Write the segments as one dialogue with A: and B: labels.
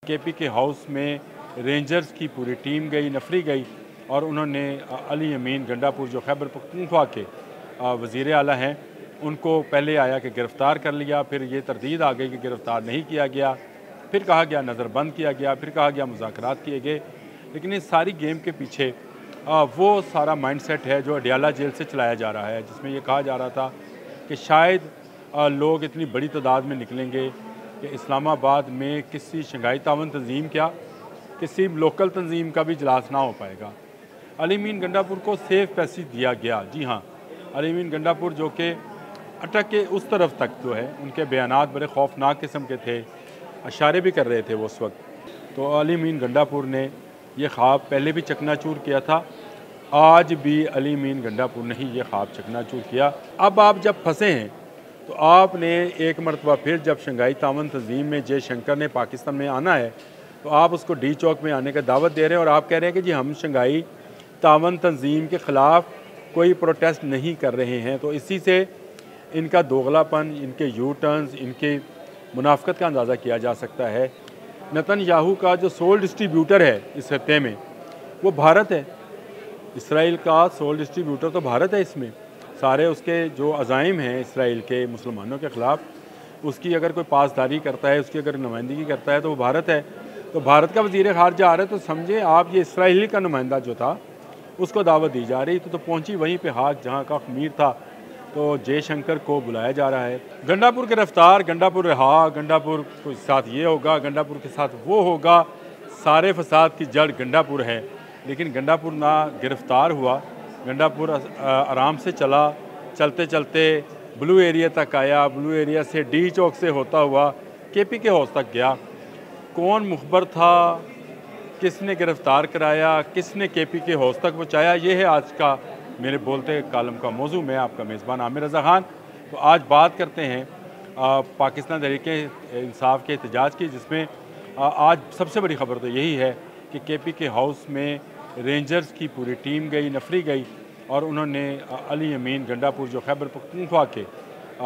A: KP के house में rangers की पूरी टीम गई, नफरी गई और उन्होंने अली अमीन गंडापुर जो खैबर पख्तूनख्वा के वज़ीर आला हैं उनको पहले आया कि गिरफ़्तार कर लिया, फिर ये तरदीद आ गई कि गिरफ़्तार नहीं किया गया, फिर कहा गया नज़रबंद किया गया, फिर कहा गया मुज़ाकरात किए गए। लेकिन इस सारी गेम के पीछे वो सारा माइंडसेट है जो अडियाला जेल से चलाया जा रहा है, जिसमें ये कहा जा रहा था कि शायद लोग इतनी बड़ी तादाद में निकलेंगे कि इस्लामाबाद में किसी शंघाई तावन तंजीम क्या किसी लोकल तंजीम का भी इजलास ना हो पाएगा। अली अमीन गंडापुर को सेफ पैसेज दिया गया। जी हाँ, अली अमीन गंडापुर जो कि अटक के उस तरफ तक जो है, उनके बयानात बड़े खौफनाक किस्म के थे, इशारे भी कर रहे थे वो उस वक्त। तो अली अमीन गंडापुर ने ये ख्वाब पहले भी चकनाचूर किया था, आज भी अली अमीन गंडापुर ने ही ये ख्वाब चकनाचूर किया। अब आप जब फंसे हैं तो आपने एक मरतबा फिर जब शंघाई तावन तंजीम में जयशंकर ने पाकिस्तान में आना है तो आप उसको डी चौक में आने का दावत दे रहे हैं और आप कह रहे हैं कि जी हम शंघाई तावन तंजीम के ख़िलाफ़ कोई प्रोटेस्ट नहीं कर रहे हैं। तो इसी से इनका दोगलापन, इनके यू टर्न्स, इनके मुनाफ़कत का अंदाज़ा किया जा सकता है। नेतन्याहू का जो सोल डिस्ट्रीब्यूटर है इस खत्ते में वो भारत है। इसराइल का सोल डिस्ट्रीब्यूटर तो भारत है। इसमें सारे उसके जो अज़ाइम हैं इसराइल के मुसलमानों के ख़िलाफ़, उसकी अगर कोई पासदारी करता है, उसकी अगर नुमाइंदगी करता है तो वो भारत है। तो भारत का वज़ीर ख़ारजा आ रहा है तो समझे आप ये इसराइली का नुमाइंदा जो था उसको दावत दी जा रही तो पहुंची वहीं पे हाथ जहां का खमीर था। तो जयशंकर को बुलाया जा रहा है। गंडापुर गिरफ्तार, गंडापुर रहा, गंडापुर के साथ ये होगा, गंडापुर के साथ वो होगा, सारे फसाद की जड़ गंडापुर है। लेकिन गंडापुर ना गिरफ्तार हुआ, गंडापुर आराम से चला, चलते चलते ब्लू एरिया तक आया, ब्लू एरिया से डी चौक से होता हुआ केपी के हाउस तक गया। कौन मुखबर था, किसने गिरफ़्तार कराया, किसने केपी के हाउस तक पहुँचाया, ये है आज का मेरे बोलते कालम का मौजू। मैं आपका मेज़बान आमिर रज़ा ख़ान। तो आज बात करते हैं पाकिस्तान तहरीक-ए-इंसाफ़ के एहतजाज की, जिसमें आज सबसे बड़ी ख़बर तो यही है कि केपी के हाउस में रेंजर्स की पूरी टीम गई, नफरी गई और उन्होंने अली अमीन गंडापुर जो खैबर पख्तूनख्वा के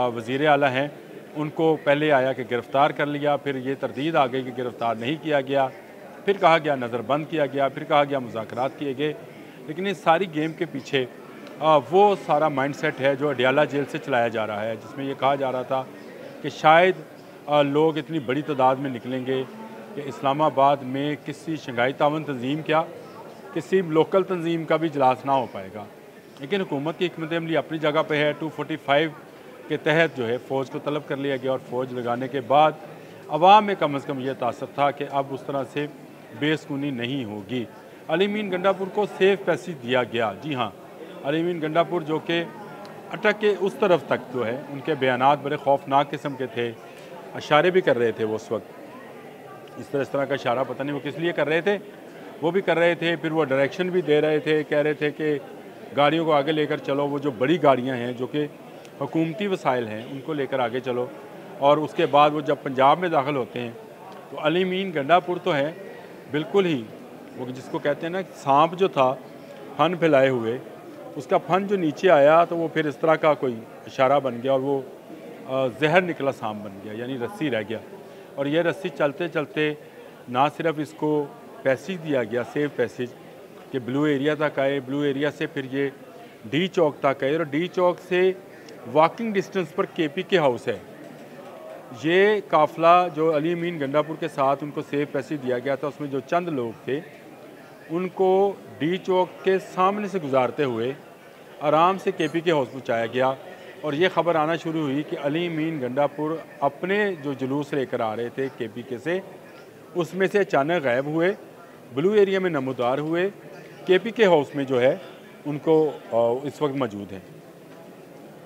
A: वज़ीर आला हैं उनको पहले आया कि गिरफ़्तार कर लिया, फिर ये तरदीद आ गई कि गिरफ़्तार नहीं किया गया, फिर कहा गया नज़रबंद किया गया, फिर कहा गया मुज़ाकरात किए गए। लेकिन इस सारी गेम के पीछे वो सारा माइंडसेट है जो अडियाला जेल से चलाया जा रहा है, जिसमें ये कहा जा रहा था कि शायद लोग इतनी बड़ी तादाद में निकलेंगे कि इस्लामाबाद में किसी शंघाई तावन तंजीम क्या किसी लोकल तंजीम का भी इजलास ना हो पाएगा। लेकिन हुकूमत की हिकमत अमली अपनी जगह पे है। 245 के तहत जो है फ़ौज को तलब कर लिया गया और फ़ौज लगाने के बाद अवाम में कम अज़ कम ये तासर था कि अब उस तरह से बेसुकूनी नहीं होगी। अली अमीन गंडापुर को सेफ पैसेज दिया गया। जी हाँ, अली अमीन गंडापुर जो कि अटक के उस तरफ तक जो है, उनके बयानात बड़े खौफनाक किस्म के थे, इशारे भी कर रहे थे वो उस वक्त। इस तरह का इशारा पता नहीं वो किस लिए कर रहे थे, वो भी कर रहे थे। फिर वो डायरेक्शन भी दे रहे थे, कह रहे थे कि गाड़ियों को आगे लेकर चलो, वो जो बड़ी गाड़ियाँ हैं जो कि हुकूमती वसाइल हैं उनको लेकर आगे चलो। और उसके बाद वो जब पंजाब में दाखिल होते हैं तो अली अमीन गंडापुर तो है बिल्कुल ही वो जिसको कहते हैं ना सांप जो था फन फैलाए हुए, उसका फन जो नीचे आया तो वो फिर इस तरह का कोई इशारा बन गया और वो जहर निकला सांप बन गया, यानी रस्सी रह गया। और ये रस्सी चलते चलते ना सिर्फ इसको पैसेज दिया गया, सेफ पैसेज कि ब्लू एरिया तक आए, ब्लू एरिया से फिर ये डी चौक तक आए और डी चौक से वॉकिंग डिस्टेंस पर केपी के हाउस है। ये काफ़िला जो अली अमीन गंडापुर के साथ उनको सेफ पैसेज दिया गया था, उसमें जो चंद लोग थे उनको डी चौक के सामने से गुजारते हुए आराम से केपी के हाउस पहुँचाया गया। और ये ख़बर आना शुरू हुई कि अली अमीन गंडापुर अपने जो जुलूस लेकर आ रहे थे केपी के से, उसमें से अचानक गायब हुए, ब्लू एरिया में नमूदार हुए, केपी के हाउस में जो है उनको इस वक्त मौजूद हैं।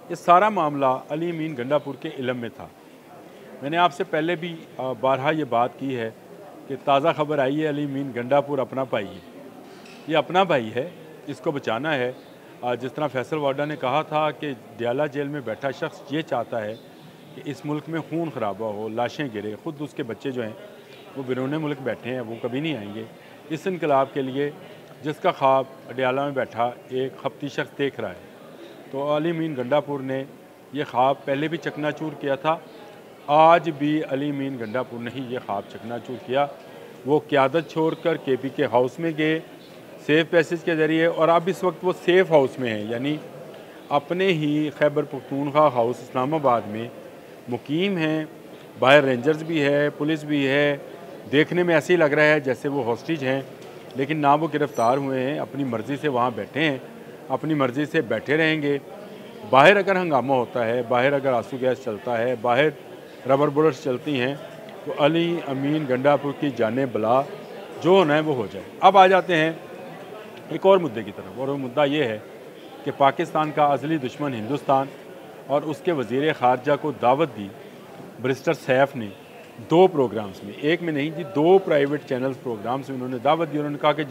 A: ये सारा मामला अली अमीन गंडापुर के इल्म में था। मैंने आपसे पहले भी बारहा ये बात की है कि ताज़ा खबर आई है अली अमीन गंडापुर अपना भाई है, ये अपना भाई है, इसको बचाना है। जिस तरह फैसल वाडा ने कहा था कि अडियाला जेल में बैठा शख्स ये चाहता है कि इस मुल्क में खून खराबा हो, लाशें गिरे, ख़ुद उसके बच्चे जो हैं वो बिरूने मुल्क बैठे हैं, वो कभी नहीं आएंगे। इस इनकलाब के लिए जिसका ख्वाब अडियाला में बैठा एक खपती शख्स देख रहा है। तो अली अमीन गंडापुर ने यह ख्वाब पहले भी चकनाचूर किया था, आज भी अली अमीन गंडापुर ने ही ये ख्वाब चकनाचूर किया। वो क़यादत छोड़कर KPK हाउस में गए सेफ़ पैसेज के ज़रिए, और अब इस वक्त वो सेफ़ हाउस में हैं, यानी अपने ही खैबर पख्तूनख्वा हाउस इस्लामाबाद में मुकीम हैं। बाहर रेंजर्स भी है, पुलिस भी है, देखने में ऐसे ही लग रहा है जैसे वो हॉस्टेज हैं, लेकिन ना वो गिरफ़्तार हुए हैं, अपनी मर्ज़ी से वहाँ बैठे हैं, अपनी मर्ज़ी से बैठे रहेंगे। बाहर अगर हंगामा होता है, बाहर अगर आंसू गैस चलता है, बाहर रबर बुलेट्स चलती हैं, तो अली अमीन गंडापुर की जाने बला जो होना है वो हो जाए। अब आ जाते हैं एक और मुद्दे की तरफ, और वो मुद्दा ये है कि पाकिस्तान का अज़ली दुश्मन हिंदुस्तान और उसके वज़ीर ख़ारजा को दावत दी बैरिस्टर सैफ ने 2 प्रोग्राम्स में, एक में नहीं जी 2 प्राइवेट चैनल्स प्रोग्राम्स में उन्होंने दावत दी। उन्होंने कहा कि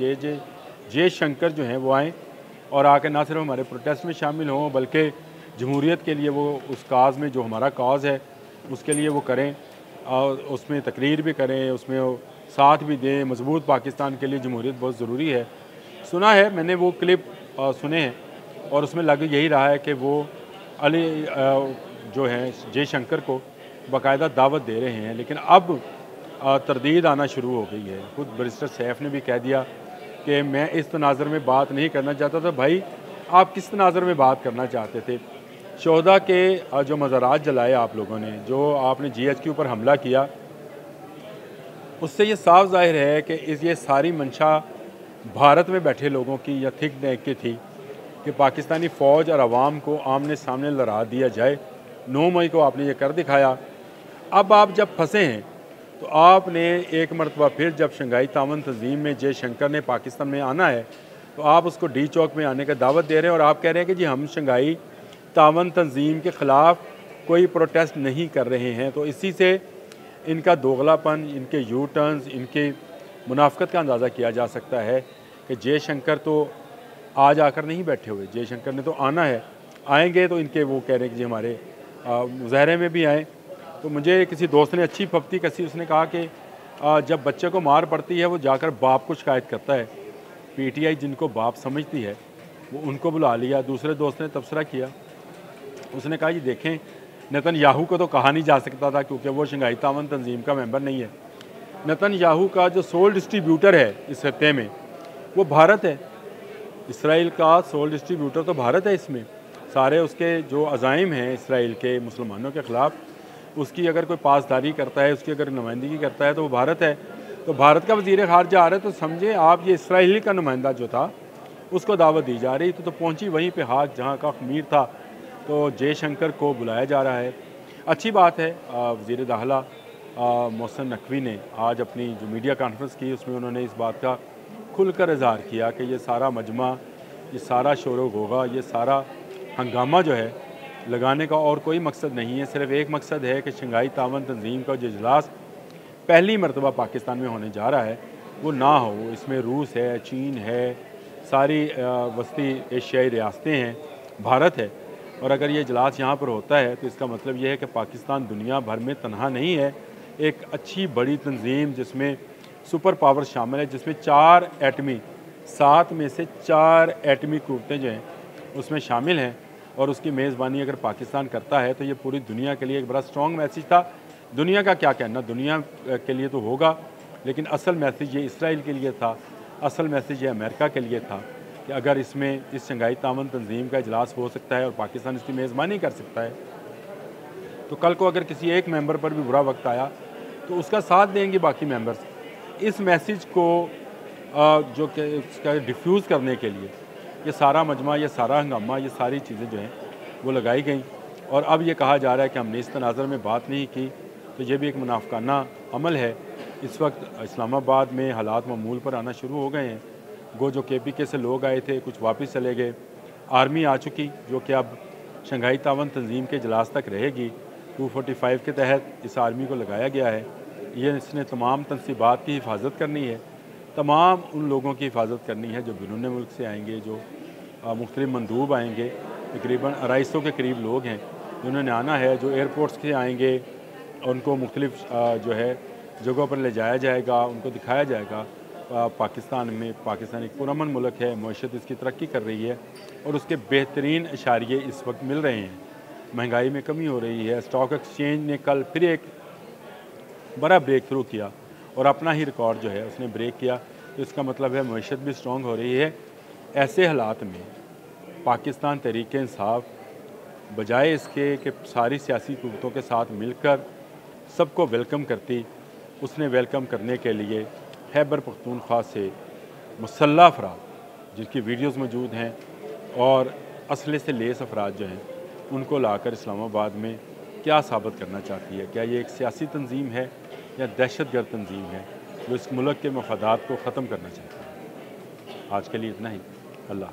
A: जयशंकर जो हैं वो आएँ और आकर ना सिर्फ हमारे प्रोटेस्ट में शामिल हों, बल्कि जमहूरियत के लिए वो उस काज़ में जो हमारा काज़ है उसके लिए वो करें, और उसमें तकरीर भी करें, उसमें वो साथ भी दें। मजबूत पाकिस्तान के लिए जमहूरियत बहुत ज़रूरी है। सुना है मैंने, वो क्लिप सुने हैं, और उसमें लग यही रहा है कि वो अली जो हैं जयशंकर को बाकायदा दावत दे रहे हैं। लेकिन अब तरदीद आना शुरू हो गई है। खुद बैरिस्टर सैफ ने भी कह दिया कि मैं इस तनाज़र में बात नहीं करना चाहता था। भाई आप किस तनाज़र में बात करना चाहते थे? शोहदा के जो मज़ारात जलाए आप लोगों ने, जो आपने GH के ऊपर हमला किया, उससे ये साफ ज़ाहिर है कि ये सारी मंशा भारत में बैठे लोगों की या थिंक टैंक की थी कि पाकिस्तानी फ़ौज और आवाम को आमने सामने लड़ा दिया जाए। 9 मई को आपने ये कर दिखाया। अब आप जब फंसे हैं तो आपने एक मरतबा फिर जब शंघाई तावन तंजीम में जयशंकर ने पाकिस्तान में आना है तो आप उसको डी चौक में आने का दावत दे रहे हैं, और आप कह रहे हैं कि जी हम शंघाई तावन तंजीम के ख़िलाफ़ कोई प्रोटेस्ट नहीं कर रहे हैं। तो इसी से इनका दोगलापन, इनके यू टर्न्स, इनके मुनाफ़कत का अंदाज़ा किया जा सकता है कि जयशंकर तो आज आकर नहीं बैठे हुए, जयशंकर ने तो आना है। आएंगे तो इनके वो कह रहे हैं कि जी हमारे मुज़ाहरे में भी आएँ। तो मुझे किसी दोस्त ने अच्छी फप्ती कसी, उसने कहा कि जब बच्चे को मार पड़ती है वो जाकर बाप को शिकायत करता है। PTI जिनको बाप समझती है वो उनको बुला लिया। दूसरे दोस्त ने तबसरा किया, उसने कहा जी देखें नेतन्याहू को तो कहा नहीं जा सकता था क्योंकि वो शंघाई तावन तंजीम का मेंबर नहीं है। नेतन्याहू का जो सोल डिस्ट्रीब्यूटर है इस खत्ते में वो भारत है। इसराइल का सोल डिस्ट्रीब्यूटर तो भारत है। इसमें सारे उसके जो अज़ाइम हैं इसराइल के मुसलमानों के ख़िलाफ़, उसकी अगर कोई पासदारी करता है, उसकी अगर नुमाइंदगी करता है तो वो भारत है। तो भारत का वज़ीर ख़ारजा आ रहा है तो समझे आप ये इसराइली का नुमाइंदा जो था उसको दावत दी जा रही तो पहुंची वहीं पे हाथ जहां का खमीर था। तो जयशंकर को बुलाया जा रहा है, अच्छी बात है। वज़ीर दाखिला मोहसिन नकवी ने आज अपनी जो मीडिया कॉन्फ्रेंस की उसमें उन्होंने इस बात का खुलकर इज़हार किया कि ये सारा मजमा, ये सारा शोर गोगा, ये सारा हंगामा जो है लगाने का और कोई मकसद नहीं है। सिर्फ एक मकसद है कि शंघाई तावन तंजीम का जो इजलास पहली मरतबा पाकिस्तान में होने जा रहा है वो ना हो। इसमें रूस है, चीन है, सारी वस्ती एशियाई रियासतें हैं, भारत है। और अगर ये इजलास यहाँ पर होता है तो इसका मतलब ये है कि पाकिस्तान दुनिया भर में तनहा नहीं है। एक अच्छी बड़ी तंजीम जिसमें सुपर पावर शामिल है, जिसमें 4 एटमी 7 में से 4 एटमी क़ुव्वतें जो हैं उसमें शामिल हैं, और उसकी मेज़बानी अगर पाकिस्तान करता है तो ये पूरी दुनिया के लिए एक बड़ा स्ट्रॉन्ग मैसेज था। दुनिया का क्या कहना, दुनिया के लिए तो होगा, लेकिन असल मैसेज ये इसराइल के लिए था, असल मैसेज ये अमेरिका के लिए था कि अगर इसमें इस शंघाई तावन तंजीम का इजलास हो सकता है और पाकिस्तान इसकी मेज़बानी कर सकता है तो कल को अगर किसी एक मेंबर पर भी बुरा वक्त आया तो उसका साथ देंगे बाकी मेंबर्स। इस मैसेज को जो कि इसका डिफ्यूज़ करने के लिए ये सारा मजमा, ये सारा हंगामा, ये सारी चीज़ें जो हैं वो लगाई गई, और अब ये कहा जा रहा है कि हमने इस तनाज़र में बात नहीं की, तो ये भी एक मुनाफिकाना अमल है। इस वक्त इस्लामाबाद में हालात मामूल पर आना शुरू हो गए हैं। गो जो KPK से लोग आए थे कुछ वापस चले गए, आर्मी आ चुकी जो कि अब शंघाई तावन तंजीम के इजलास तक रहेगी। 245 के तहत इस आर्मी को लगाया गया है। ये इसने तमाम तनसीबात की हिफाजत करनी है, तमाम उन लोगों की हिफाजत करनी है जो बैरून मुल्क से आएंगे, जो मुख्तलिफ मंदूब आएंगे। तकरीबन 250 के करीब लोग हैं जिन्होंने आना है, जो एयरपोर्ट्स से आएंगे, उनको मुख्तलिफ जो है जगहों पर ले जाया जाएगा, उनको दिखाया जाएगा पाकिस्तान में। पाकिस्तान एक पुरअमन मुल्क है, मईशत इसकी तरक्की कर रही है और उसके बेहतरीन इशारे इस वक्त मिल रहे हैं। महंगाई में कमी हो रही है। स्टॉक एक्सचेंज ने कल फिर एक बड़ा ब्रेक थ्रू किया और अपना ही रिकॉर्ड जो है उसने ब्रेक किया। तो इसका मतलब है मईशत भी स्ट्रॉन्ग हो रही है। ऐसे हालात में पाकिस्तान तहरीक इंसाफ बजाय इसके कि सारी सियासी कुव्वतों के साथ मिलकर सबको वेलकम करती, उसने वेलकम करने के लिए खैबर पख्तूनख्वा से मुसल्लह अफराद जिनकी वीडियोज़ मौजूद हैं और असले से लेस अफराद जो हैं उनको लाकर इस्लामाबाद में क्या साबित करना चाहती है? क्या ये एक सियासी तंजीम है या दहशतगर्द तंजीम है जो इस मुल्क के मफादात को ख़त्म करना चाहती है? आज के लिए इतना ही। अल्लाह।